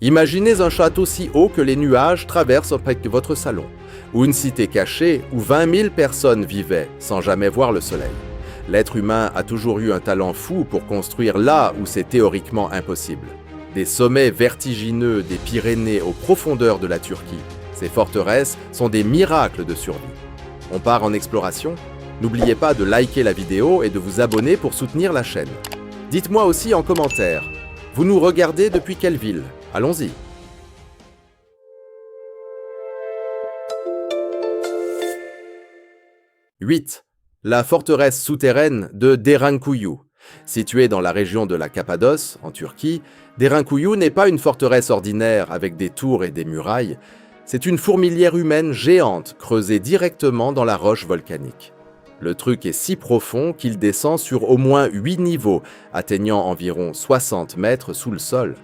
Imaginez un château si haut que les nuages traversent avec votre salon, ou une cité cachée où 20 000 personnes vivaient sans jamais voir le soleil. L'être humain a toujours eu un talent fou pour construire là où c'est théoriquement impossible. Des sommets vertigineux des Pyrénées aux profondeurs de la Turquie, ces forteresses sont des miracles de survie. On part en exploration? N'oubliez pas de liker la vidéo et de vous abonner pour soutenir la chaîne. Dites-moi aussi en commentaire, vous nous regardez depuis quelle ville? Allons-y. « 8. La forteresse souterraine de Derinkuyu. Située dans la région de la Cappadoce, en Turquie, Derinkuyu n'est pas une forteresse ordinaire avec des tours et des murailles. C'est une fourmilière humaine géante creusée directement dans la roche volcanique. Le truc est si profond qu'il descend sur au moins 8 niveaux, atteignant environ 60 mètres sous le sol.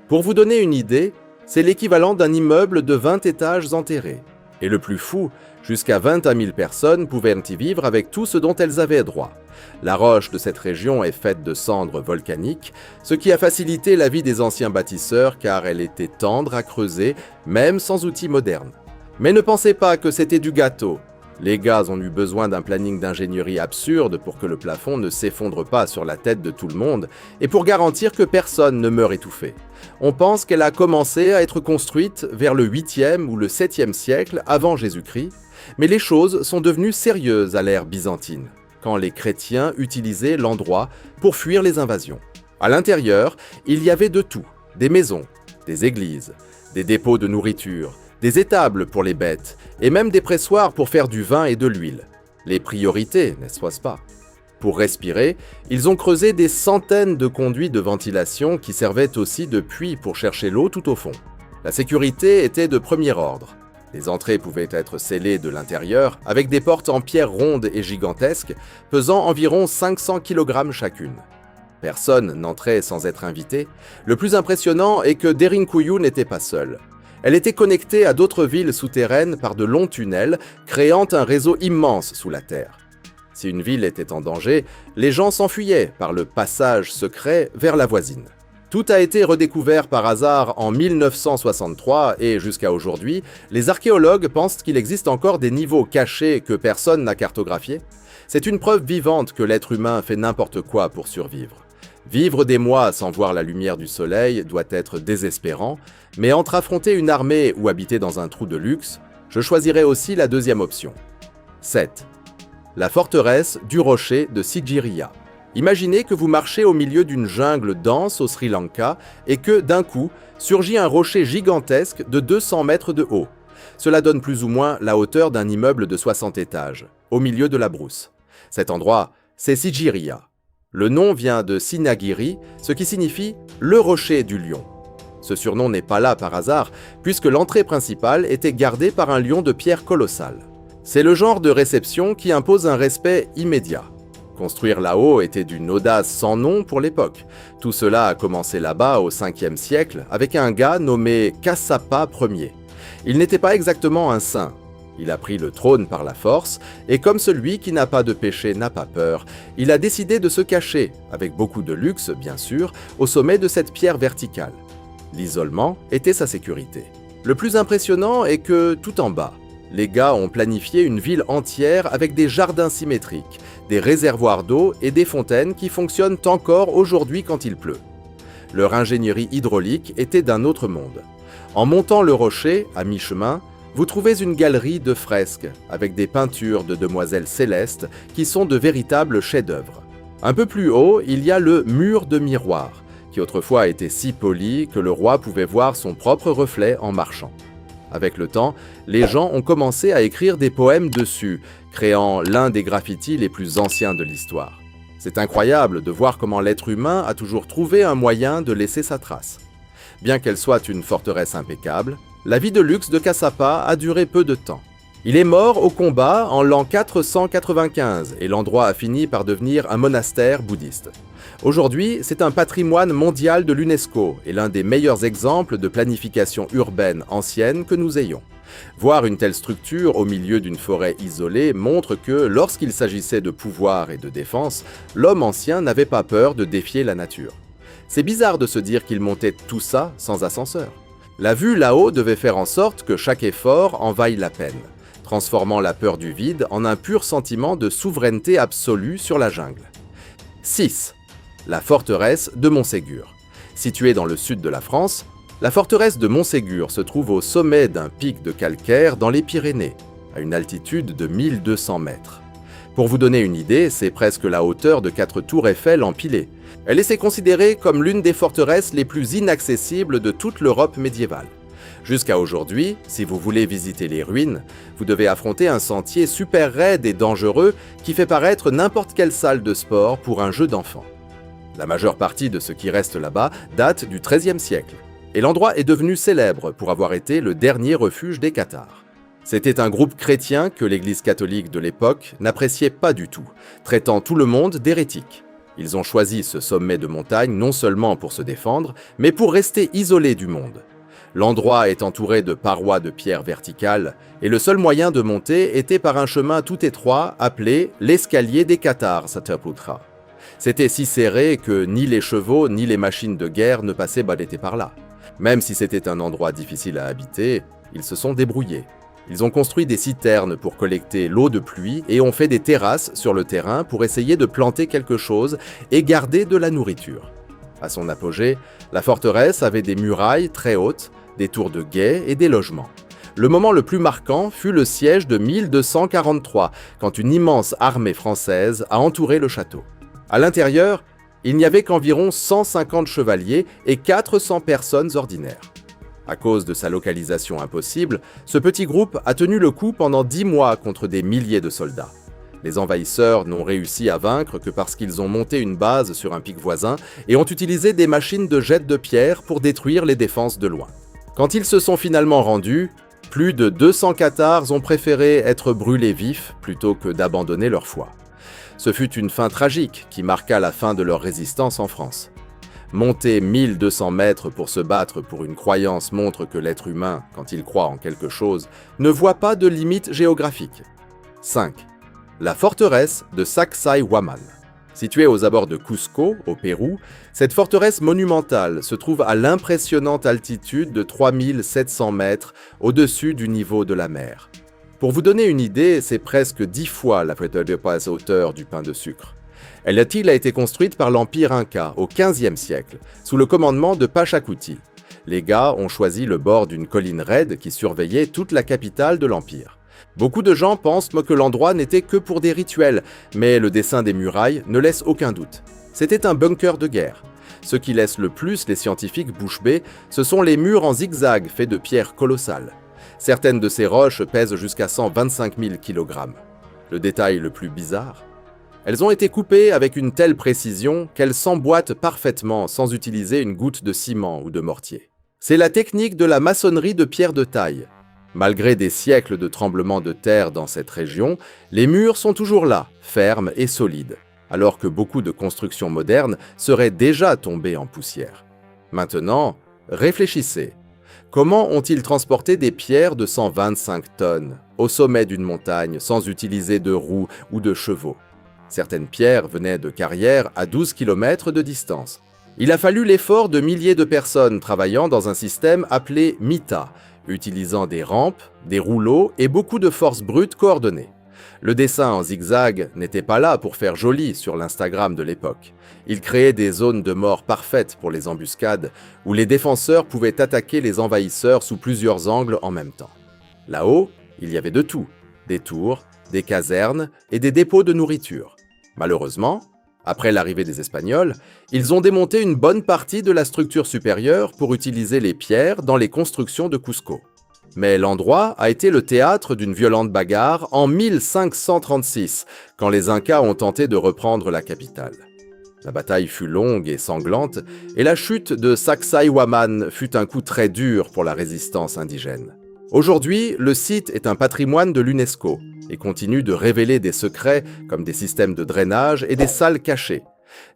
Pour vous donner une idée, c'est l'équivalent d'un immeuble de 20 étages enterrés. Et le plus fou, jusqu'à 21 000 personnes pouvaient y vivre avec tout ce dont elles avaient droit. La roche de cette région est faite de cendres volcaniques, ce qui a facilité la vie des anciens bâtisseurs car elle était tendre à creuser, même sans outils modernes. Mais ne pensez pas que c'était du gâteau. Les gars ont eu besoin d'un planning d'ingénierie absurde pour que le plafond ne s'effondre pas sur la tête de tout le monde et pour garantir que personne ne meure étouffé. On pense qu'elle a commencé à être construite vers le 8e ou le 7e siècle avant Jésus-Christ, mais les choses sont devenues sérieuses à l'ère byzantine, quand les chrétiens utilisaient l'endroit pour fuir les invasions. À l'intérieur, il y avait de tout, des maisons, des églises, des dépôts de nourriture, des étables pour les bêtes, et même des pressoirs pour faire du vin et de l'huile. Les priorités, n'est-ce pas? Pour respirer, ils ont creusé des centaines de conduits de ventilation qui servaient aussi de puits pour chercher l'eau tout au fond. La sécurité était de premier ordre. Les entrées pouvaient être scellées de l'intérieur avec des portes en pierre ronde et gigantesques, pesant environ 500 kg chacune. Personne n'entrait sans être invité. Le plus impressionnant est que Derinkuyu n'était pas seule. Elle était connectée à d'autres villes souterraines par de longs tunnels, créant un réseau immense sous la terre. Si une ville était en danger, les gens s'enfuyaient par le passage secret vers la voisine. Tout a été redécouvert par hasard en 1963 et jusqu'à aujourd'hui, les archéologues pensent qu'il existe encore des niveaux cachés que personne n'a cartographiés. C'est une preuve vivante que l'être humain fait n'importe quoi pour survivre. Vivre des mois sans voir la lumière du soleil doit être désespérant, mais entre affronter une armée ou habiter dans un trou de luxe, je choisirais aussi la deuxième option. 7. La forteresse du rocher de Sigiriya. Imaginez que vous marchez au milieu d'une jungle dense au Sri Lanka et que, d'un coup, surgit un rocher gigantesque de 200 mètres de haut. Cela donne plus ou moins la hauteur d'un immeuble de 60 étages, au milieu de la brousse. Cet endroit, c'est Sigiriya. Le nom vient de Sinagiri, ce qui signifie « le rocher du lion ». Ce surnom n'est pas là par hasard, puisque l'entrée principale était gardée par un lion de pierre colossal. C'est le genre de réception qui impose un respect immédiat. Construire là-haut était d'une audace sans nom pour l'époque. Tout cela a commencé là-bas au 5e siècle avec un gars nommé Kassapa Ier. Il n'était pas exactement un saint. Il a pris le trône par la force, et comme celui qui n'a pas de péché n'a pas peur, il a décidé de se cacher, avec beaucoup de luxe bien sûr, au sommet de cette pierre verticale. L'isolement était sa sécurité. Le plus impressionnant est que, tout en bas, les gars ont planifié une ville entière avec des jardins symétriques, des réservoirs d'eau et des fontaines qui fonctionnent encore aujourd'hui quand il pleut. Leur ingénierie hydraulique était d'un autre monde. En montant le rocher, à mi-chemin, vous trouvez une galerie de fresques avec des peintures de demoiselles célestes qui sont de véritables chefs-d'œuvre. Un peu plus haut, il y a le mur de miroir, qui autrefois était si poli que le roi pouvait voir son propre reflet en marchant. Avec le temps, les gens ont commencé à écrire des poèmes dessus, créant l'un des graffitis les plus anciens de l'histoire. C'est incroyable de voir comment l'être humain a toujours trouvé un moyen de laisser sa trace. Bien qu'elle soit une forteresse impeccable, la vie de luxe de Kassapa a duré peu de temps. Il est mort au combat en l'an 495 et l'endroit a fini par devenir un monastère bouddhiste. Aujourd'hui, c'est un patrimoine mondial de l'UNESCO et l'un des meilleurs exemples de planification urbaine ancienne que nous ayons. Voir une telle structure au milieu d'une forêt isolée montre que, lorsqu'il s'agissait de pouvoir et de défense, l'homme ancien n'avait pas peur de défier la nature. C'est bizarre de se dire qu'il montait tout ça sans ascenseur. La vue là-haut devait faire en sorte que chaque effort en vaille la peine, transformant la peur du vide en un pur sentiment de souveraineté absolue sur la jungle. 6. La forteresse de Montségur. Située dans le sud de la France, la forteresse de Montségur se trouve au sommet d'un pic de calcaire dans les Pyrénées, à une altitude de 1200 mètres. Pour vous donner une idée, c'est presque la hauteur de 4 tours Eiffel empilées. Elle est considérée comme l'une des forteresses les plus inaccessibles de toute l'Europe médiévale. Jusqu'à aujourd'hui, si vous voulez visiter les ruines, vous devez affronter un sentier super raide et dangereux qui fait paraître n'importe quelle salle de sport pour un jeu d'enfant. La majeure partie de ce qui reste là-bas date du XIIIe siècle, et l'endroit est devenu célèbre pour avoir été le dernier refuge des Cathares. C'était un groupe chrétien que l'Église catholique de l'époque n'appréciait pas du tout, traitant tout le monde d'hérétique. Ils ont choisi ce sommet de montagne non seulement pour se défendre, mais pour rester isolés du monde. L'endroit est entouré de parois de pierre verticales, et le seul moyen de monter était par un chemin tout étroit appelé l'escalier des Cathares, Satyaputra. C'était si serré que ni les chevaux ni les machines de guerre ne passaient balader par là. Même si c'était un endroit difficile à habiter, ils se sont débrouillés. Ils ont construit des citernes pour collecter l'eau de pluie et ont fait des terrasses sur le terrain pour essayer de planter quelque chose et garder de la nourriture. À son apogée, la forteresse avait des murailles très hautes, des tours de guet et des logements. Le moment le plus marquant fut le siège de 1243, quand une immense armée française a entouré le château. À l'intérieur, il n'y avait qu'environ 150 chevaliers et 400 personnes ordinaires. À cause de sa localisation impossible, ce petit groupe a tenu le coup pendant 10 mois contre des milliers de soldats. Les envahisseurs n'ont réussi à vaincre que parce qu'ils ont monté une base sur un pic voisin et ont utilisé des machines de jet de pierre pour détruire les défenses de loin. Quand ils se sont finalement rendus, plus de 200 Cathares ont préféré être brûlés vifs plutôt que d'abandonner leur foi. Ce fut une fin tragique qui marqua la fin de leur résistance en France. Monter 1200 mètres pour se battre pour une croyance montre que l'être humain, quand il croit en quelque chose, ne voit pas de limite géographique. 5. La forteresse de Sacsayhuaman. Située aux abords de Cusco, au Pérou, cette forteresse monumentale se trouve à l'impressionnante altitude de 3700 mètres au-dessus du niveau de la mer. Pour vous donner une idée, c'est presque 10 fois la hauteur du pain de sucre. Elle a été construite par l'Empire Inca au XVe siècle, sous le commandement de Pachacuti. Les gars ont choisi le bord d'une colline raide qui surveillait toute la capitale de l'Empire. Beaucoup de gens pensent que l'endroit n'était que pour des rituels, mais le dessin des murailles ne laisse aucun doute. C'était un bunker de guerre. Ce qui laisse le plus les scientifiques bouche bée, ce sont les murs en zigzag faits de pierres colossales. Certaines de ces roches pèsent jusqu'à 125 000 kg. Le détail le plus bizarre, elles ont été coupées avec une telle précision qu'elles s'emboîtent parfaitement sans utiliser une goutte de ciment ou de mortier. C'est la technique de la maçonnerie de pierre de taille. Malgré des siècles de tremblements de terre dans cette région, les murs sont toujours là, fermes et solides, alors que beaucoup de constructions modernes seraient déjà tombées en poussière. Maintenant, réfléchissez. Comment ont-ils transporté des pierres de 125 tonnes au sommet d'une montagne sans utiliser de roues ou de chevaux ? Certaines pierres venaient de carrières à 12 km de distance. Il a fallu l'effort de milliers de personnes travaillant dans un système appelé MITA, utilisant des rampes, des rouleaux et beaucoup de forces brutes coordonnées. Le dessin en zigzag n'était pas là pour faire joli sur l'Instagram de l'époque. Il créait des zones de mort parfaites pour les embuscades, où les défenseurs pouvaient attaquer les envahisseurs sous plusieurs angles en même temps. Là-haut, il y avait de tout, des tours, des casernes et des dépôts de nourriture. Malheureusement, après l'arrivée des Espagnols, ils ont démonté une bonne partie de la structure supérieure pour utiliser les pierres dans les constructions de Cusco. Mais l'endroit a été le théâtre d'une violente bagarre en 1536, quand les Incas ont tenté de reprendre la capitale. La bataille fut longue et sanglante, et la chute de Sacsayhuaman fut un coup très dur pour la résistance indigène. Aujourd'hui, le site est un patrimoine de l'UNESCO et continue de révéler des secrets comme des systèmes de drainage et des salles cachées.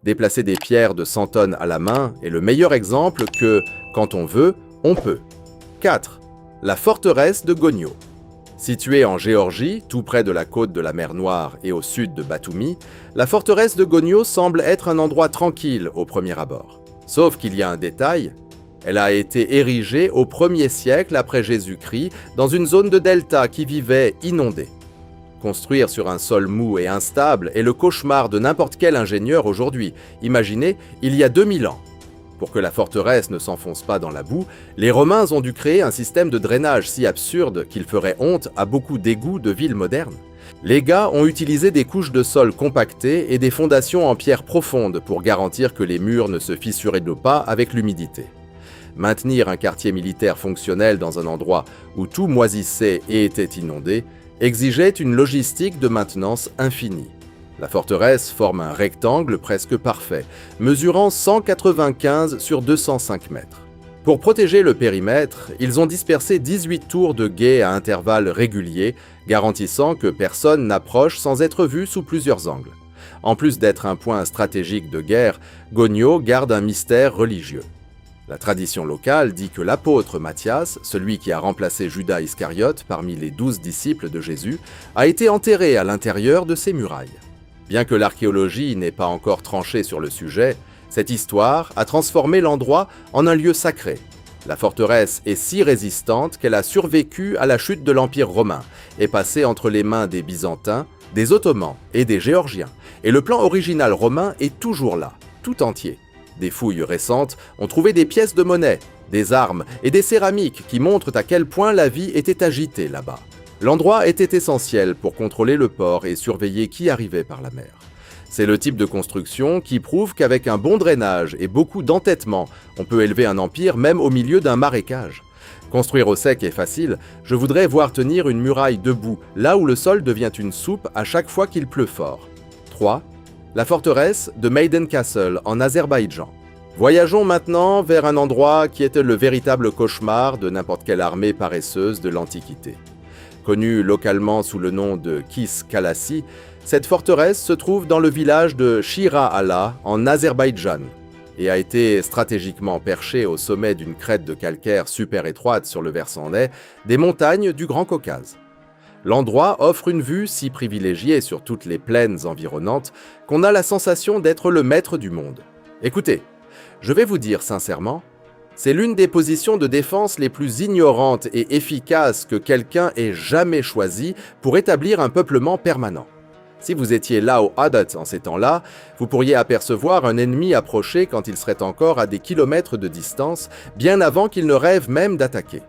Déplacer des pierres de 100 tonnes à la main est le meilleur exemple que, quand on veut, on peut. 4. La forteresse de Gonyo. Située en Géorgie, tout près de la côte de la mer Noire et au sud de Batumi, la forteresse de Gonyo semble être un endroit tranquille au premier abord. Sauf qu'il y a un détail, Elle a été érigée au 1er siècle après Jésus-Christ dans une zone de delta qui vivait inondée. Construire sur un sol mou et instable est le cauchemar de n'importe quel ingénieur aujourd'hui. Imaginez, il y a 2000 ans. Pour que la forteresse ne s'enfonce pas dans la boue, les Romains ont dû créer un système de drainage si absurde qu'il ferait honte à beaucoup d'égouts de villes modernes. Les gars ont utilisé des couches de sol compactées et des fondations en pierre profonde pour garantir que les murs ne se fissuraient pas avec l'humidité. Maintenir un quartier militaire fonctionnel dans un endroit où tout moisissait et était inondé exigeait une logistique de maintenance infinie. La forteresse forme un rectangle presque parfait, mesurant 195 sur 205 mètres. Pour protéger le périmètre, ils ont dispersé 18 tours de guet à intervalles réguliers, garantissant que personne n'approche sans être vu sous plusieurs angles. En plus d'être un point stratégique de guerre, Gogno garde un mystère religieux. La tradition locale dit que l'apôtre Matthias, celui qui a remplacé Judas Iscariote parmi les 12 disciples de Jésus, a été enterré à l'intérieur de ces murailles. Bien que l'archéologie n'ait pas encore tranché sur le sujet, cette histoire a transformé l'endroit en un lieu sacré. La forteresse est si résistante qu'elle a survécu à la chute de l'Empire romain, est passée entre les mains des Byzantins, des Ottomans et des Géorgiens. Et le plan original romain est toujours là, tout entier. Des fouilles récentes ont trouvé des pièces de monnaie, des armes et des céramiques qui montrent à quel point la vie était agitée là-bas. L'endroit était essentiel pour contrôler le port et surveiller qui arrivait par la mer. C'est le type de construction qui prouve qu'avec un bon drainage et beaucoup d'entêtement, on peut élever un empire même au milieu d'un marécage. Construire au sec est facile, je voudrais voir tenir une muraille debout, là où le sol devient une soupe à chaque fois qu'il pleut fort. 3. La forteresse de Maiden Castle en Azerbaïdjan. Voyageons maintenant vers un endroit qui était le véritable cauchemar de n'importe quelle armée paresseuse de l'Antiquité. Connue localement sous le nom de Kis Kalasi, cette forteresse se trouve dans le village de Shira Ala en Azerbaïdjan et a été stratégiquement perchée au sommet d'une crête de calcaire super étroite sur le versant est des montagnes du Grand Caucase. L'endroit offre une vue si privilégiée sur toutes les plaines environnantes qu'on a la sensation d'être le maître du monde. Écoutez, je vais vous dire sincèrement, c'est l'une des positions de défense les plus ignorantes et efficaces que quelqu'un ait jamais choisies pour établir un peuplement permanent. Si vous étiez là au Hadat en ces temps-là, vous pourriez apercevoir un ennemi approcher quand il serait encore à des kilomètres de distance, bien avant qu'il ne rêve même d'attaquer.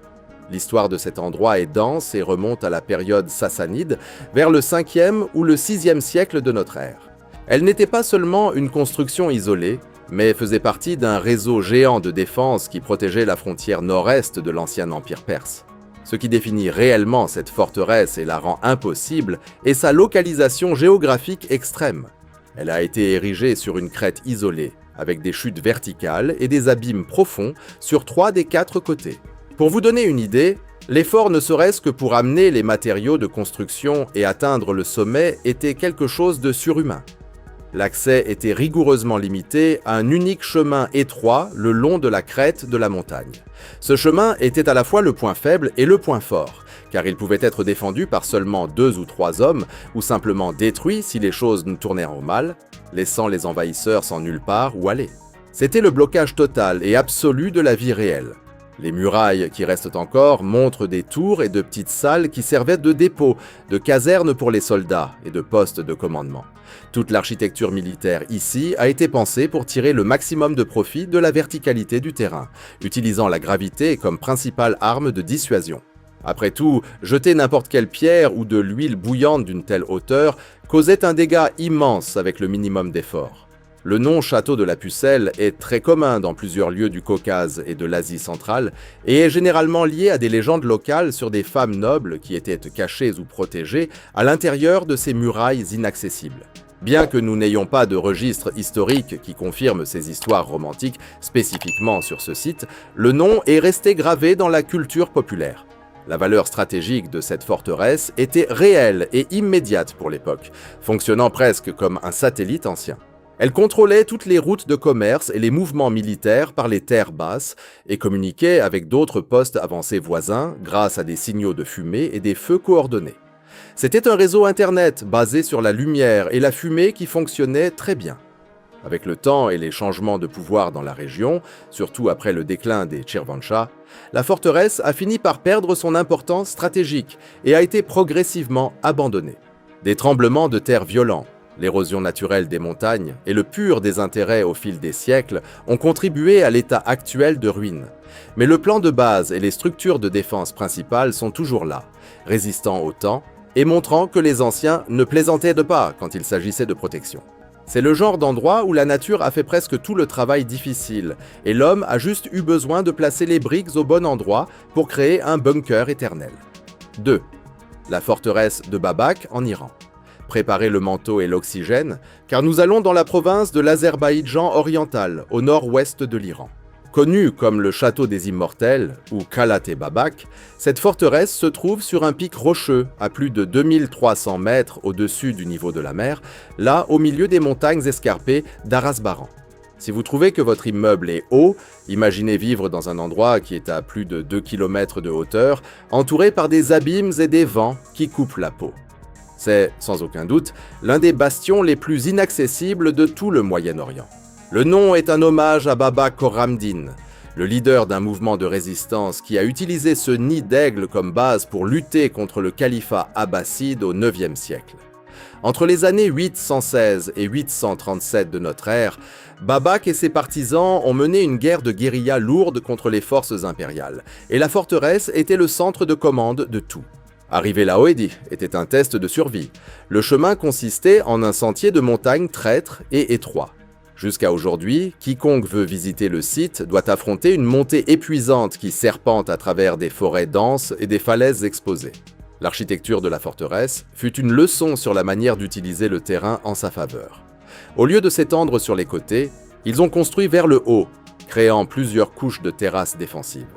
L'histoire de cet endroit est dense et remonte à la période sassanide, vers le 5e ou le 6e siècle de notre ère. Elle n'était pas seulement une construction isolée, mais faisait partie d'un réseau géant de défense qui protégeait la frontière nord-est de l'ancien empire perse. Ce qui définit réellement cette forteresse et la rend impossible est sa localisation géographique extrême. Elle a été érigée sur une crête isolée, avec des chutes verticales et des abîmes profonds sur 3 des 4 côtés. Pour vous donner une idée, l'effort ne serait-ce que pour amener les matériaux de construction et atteindre le sommet était quelque chose de surhumain. L'accès était rigoureusement limité à un unique chemin étroit le long de la crête de la montagne. Ce chemin était à la fois le point faible et le point fort, car il pouvait être défendu par seulement 2 ou 3 hommes, ou simplement détruit si les choses nous tournaient au mal, laissant les envahisseurs sans nulle part où aller. C'était le blocage total et absolu de la vie réelle. Les murailles qui restent encore montrent des tours et de petites salles qui servaient de dépôts, de casernes pour les soldats et de postes de commandement. Toute l'architecture militaire ici a été pensée pour tirer le maximum de profit de la verticalité du terrain, utilisant la gravité comme principale arme de dissuasion. Après tout, jeter n'importe quelle pierre ou de l'huile bouillante d'une telle hauteur causait un dégât immense avec le minimum d'effort. Le nom château de la Pucelle est très commun dans plusieurs lieux du Caucase et de l'Asie centrale et est généralement lié à des légendes locales sur des femmes nobles qui étaient cachées ou protégées à l'intérieur de ces murailles inaccessibles. Bien que nous n'ayons pas de registre historique qui confirme ces histoires romantiques spécifiquement sur ce site, le nom est resté gravé dans la culture populaire. La valeur stratégique de cette forteresse était réelle et immédiate pour l'époque, fonctionnant presque comme un satellite ancien. Elle contrôlait toutes les routes de commerce et les mouvements militaires par les terres basses et communiquait avec d'autres postes avancés voisins grâce à des signaux de fumée et des feux coordonnés. C'était un réseau Internet basé sur la lumière et la fumée qui fonctionnait très bien. Avec le temps et les changements de pouvoir dans la région, surtout après le déclin des Chirvanchahs, la forteresse a fini par perdre son importance stratégique et a été progressivement abandonnée. Des tremblements de terre violents, l'érosion naturelle des montagnes et le pur désintérêt au fil des siècles ont contribué à l'état actuel de ruine. Mais le plan de base et les structures de défense principales sont toujours là, résistant au temps et montrant que les anciens ne plaisantaient pas quand il s'agissait de protection. C'est le genre d'endroit où la nature a fait presque tout le travail difficile et l'homme a juste eu besoin de placer les briques au bon endroit pour créer un bunker éternel. 2. La forteresse de Babak en Iran. Préparez le manteau et l'oxygène, car nous allons dans la province de l'Azerbaïdjan oriental, au nord-ouest de l'Iran. Connue comme le château des immortels, ou Kalat-e-Babak, cette forteresse se trouve sur un pic rocheux à plus de 2300 mètres au-dessus du niveau de la mer, là au milieu des montagnes escarpées d'Arasbaran. Si vous trouvez que votre immeuble est haut, imaginez vivre dans un endroit qui est à plus de 2 km de hauteur, entouré par des abîmes et des vents qui coupent la peau. C'est, sans aucun doute, l'un des bastions les plus inaccessibles de tout le Moyen-Orient. Le nom est un hommage à Baba Khorramdin, le leader d'un mouvement de résistance qui a utilisé ce nid d'aigle comme base pour lutter contre le califat abbasside au IXe siècle. Entre les années 816 et 837 de notre ère, Babak et ses partisans ont mené une guerre de guérilla lourde contre les forces impériales, et la forteresse était le centre de commande de tout. Arriver là-haut était un test de survie. Le chemin consistait en un sentier de montagne traître et étroit. Jusqu'à aujourd'hui, quiconque veut visiter le site doit affronter une montée épuisante qui serpente à travers des forêts denses et des falaises exposées. L'architecture de la forteresse fut une leçon sur la manière d'utiliser le terrain en sa faveur. Au lieu de s'étendre sur les côtés, ils ont construit vers le haut, créant plusieurs couches de terrasses défensives.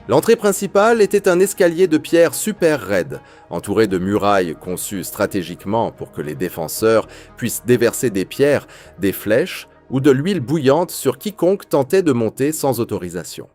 L'entrée principale était un escalier de pierre super raide, entouré de murailles conçues stratégiquement pour que les défenseurs puissent déverser des pierres, des flèches ou de l'huile bouillante sur quiconque tentait de monter sans autorisation.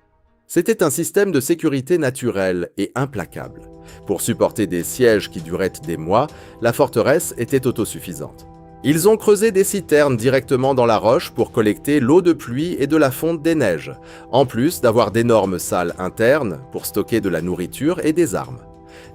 C'était un système de sécurité naturel et implacable. Pour supporter des sièges qui duraient des mois, la forteresse était autosuffisante. Ils ont creusé des citernes directement dans la roche pour collecter l'eau de pluie et de la fonte des neiges, en plus d'avoir d'énormes salles internes pour stocker de la nourriture et des armes.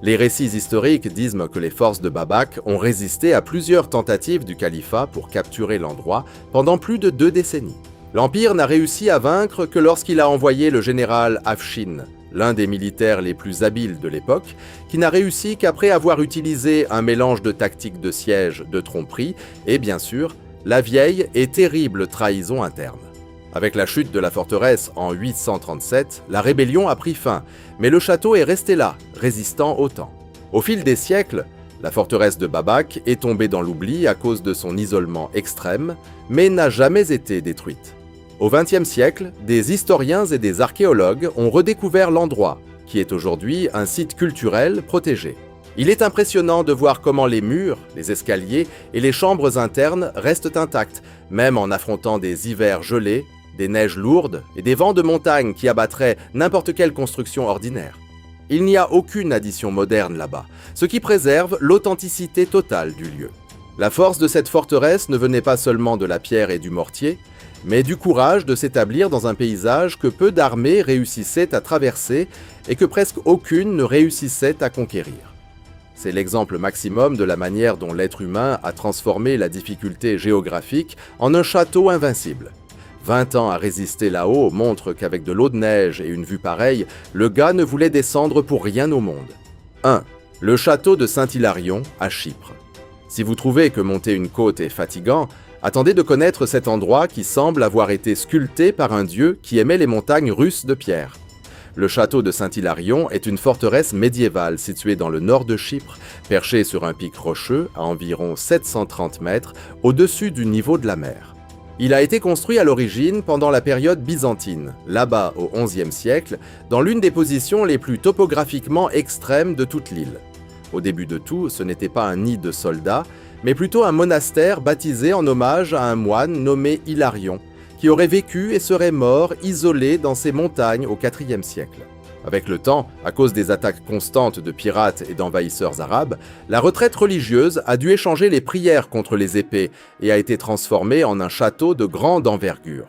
Les récits historiques disent que les forces de Babak ont résisté à plusieurs tentatives du califat pour capturer l'endroit pendant plus de 2 décennies. L'Empire n'a réussi à vaincre que lorsqu'il a envoyé le général Afshin, l'un des militaires les plus habiles de l'époque, qui n'a réussi qu'après avoir utilisé un mélange de tactiques de siège, de tromperie et, bien sûr, la vieille et terrible trahison interne. Avec la chute de la forteresse en 837, la rébellion a pris fin, mais le château est resté là, résistant au temps. Au fil des siècles, la forteresse de Babak est tombée dans l'oubli à cause de son isolement extrême, mais n'a jamais été détruite. Au XXe siècle, des historiens et des archéologues ont redécouvert l'endroit, qui est aujourd'hui un site culturel protégé. Il est impressionnant de voir comment les murs, les escaliers et les chambres internes restent intacts, même en affrontant des hivers gelés, des neiges lourdes et des vents de montagne qui abattraient n'importe quelle construction ordinaire. Il n'y a aucune addition moderne là-bas, ce qui préserve l'authenticité totale du lieu. La force de cette forteresse ne venait pas seulement de la pierre et du mortier, mais du courage de s'établir dans un paysage que peu d'armées réussissaient à traverser et que presque aucune ne réussissait à conquérir. C'est l'exemple maximum de la manière dont l'être humain a transformé la difficulté géographique en un château invincible. 20 ans à résister là-haut montrent qu'avec de l'eau de neige et une vue pareille, le gars ne voulait descendre pour rien au monde. 1. Le château de Saint-Hilarion à Chypre. Si vous trouvez que monter une côte est fatigant, attendez de connaître cet endroit qui semble avoir été sculpté par un dieu qui aimait les montagnes russes de pierre. Le château de Saint-Hilarion est une forteresse médiévale située dans le nord de Chypre, perchée sur un pic rocheux à environ 730 mètres au-dessus du niveau de la mer. Il a été construit à l'origine pendant la période byzantine, là-bas au XIe siècle, dans l'une des positions les plus topographiquement extrêmes de toute l'île. Au début de tout, ce n'était pas un nid de soldats, mais plutôt un monastère baptisé en hommage à un moine nommé Hilarion, qui aurait vécu et serait mort isolé dans ces montagnes au IVe siècle. Avec le temps, à cause des attaques constantes de pirates et d'envahisseurs arabes, la retraite religieuse a dû échanger les prières contre les épées et a été transformée en un château de grande envergure.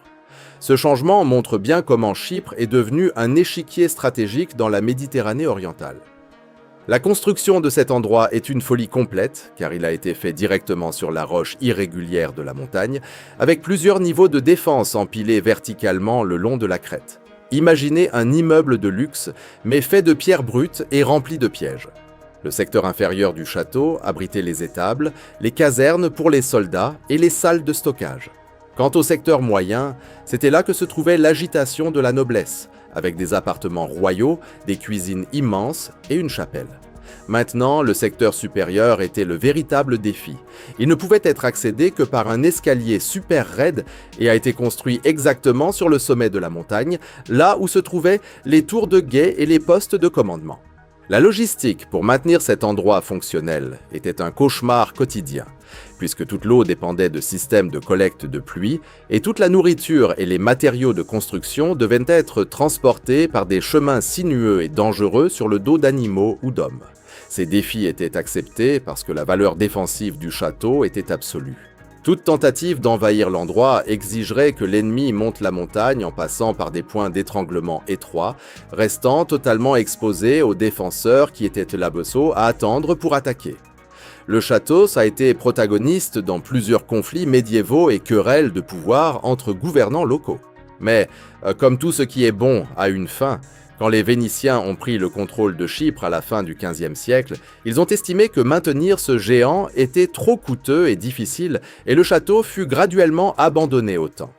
Ce changement montre bien comment Chypre est devenu un échiquier stratégique dans la Méditerranée orientale. La construction de cet endroit est une folie complète, car il a été fait directement sur la roche irrégulière de la montagne, avec plusieurs niveaux de défense empilés verticalement le long de la crête. Imaginez un immeuble de luxe, mais fait de pierres brutes et rempli de pièges. Le secteur inférieur du château abritait les étables, les casernes pour les soldats et les salles de stockage. Quant au secteur moyen, c'était là que se trouvait l'agitation de la noblesse, avec des appartements royaux, des cuisines immenses et une chapelle. Maintenant, le secteur supérieur était le véritable défi. Il ne pouvait être accédé que par un escalier super raide et a été construit exactement sur le sommet de la montagne, là où se trouvaient les tours de guet et les postes de commandement. La logistique pour maintenir cet endroit fonctionnel était un cauchemar quotidien, puisque toute l'eau dépendait de systèmes de collecte de pluie et toute la nourriture et les matériaux de construction devaient être transportés par des chemins sinueux et dangereux sur le dos d'animaux ou d'hommes. Ces défis étaient acceptés parce que la valeur défensive du château était absolue. Toute tentative d'envahir l'endroit exigerait que l'ennemi monte la montagne en passant par des points d'étranglement étroits, restant totalement exposé aux défenseurs qui étaient là-bessau à attendre pour attaquer. Le château a été protagoniste dans plusieurs conflits médiévaux et querelles de pouvoir entre gouvernants locaux. Mais, comme tout ce qui est bon a une fin, quand les Vénitiens ont pris le contrôle de Chypre à la fin du XVe siècle, ils ont estimé que maintenir ce géant était trop coûteux et difficile et le château fut graduellement abandonné au temps.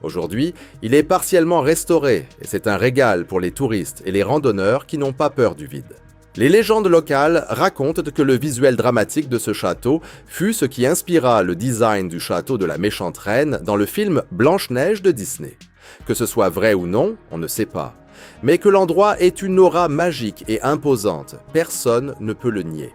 Aujourd'hui, il est partiellement restauré et c'est un régal pour les touristes et les randonneurs qui n'ont pas peur du vide. Les légendes locales racontent que le visuel dramatique de ce château fut ce qui inspira le design du château de la méchante reine dans le film Blanche-Neige de Disney. Que ce soit vrai ou non, on ne sait pas. Mais que l'endroit ait une aura magique et imposante, personne ne peut le nier.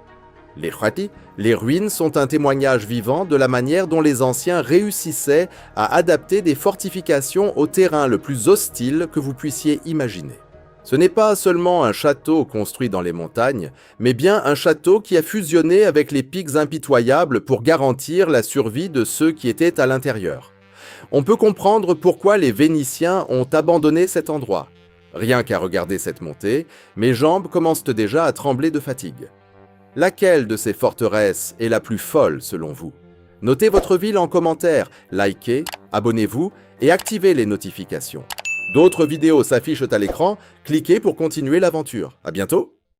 Les Khati, les ruines sont un témoignage vivant de la manière dont les anciens réussissaient à adapter des fortifications au terrain le plus hostile que vous puissiez imaginer. Ce n'est pas seulement un château construit dans les montagnes, mais bien un château qui a fusionné avec les pics impitoyables pour garantir la survie de ceux qui étaient à l'intérieur. On peut comprendre pourquoi les Vénitiens ont abandonné cet endroit. Rien qu'à regarder cette montée, mes jambes commencent déjà à trembler de fatigue. Laquelle de ces forteresses est la plus folle selon vous? Notez votre ville en commentaire, likez, abonnez-vous et activez les notifications. D'autres vidéos s'affichent à l'écran, cliquez pour continuer l'aventure. À bientôt!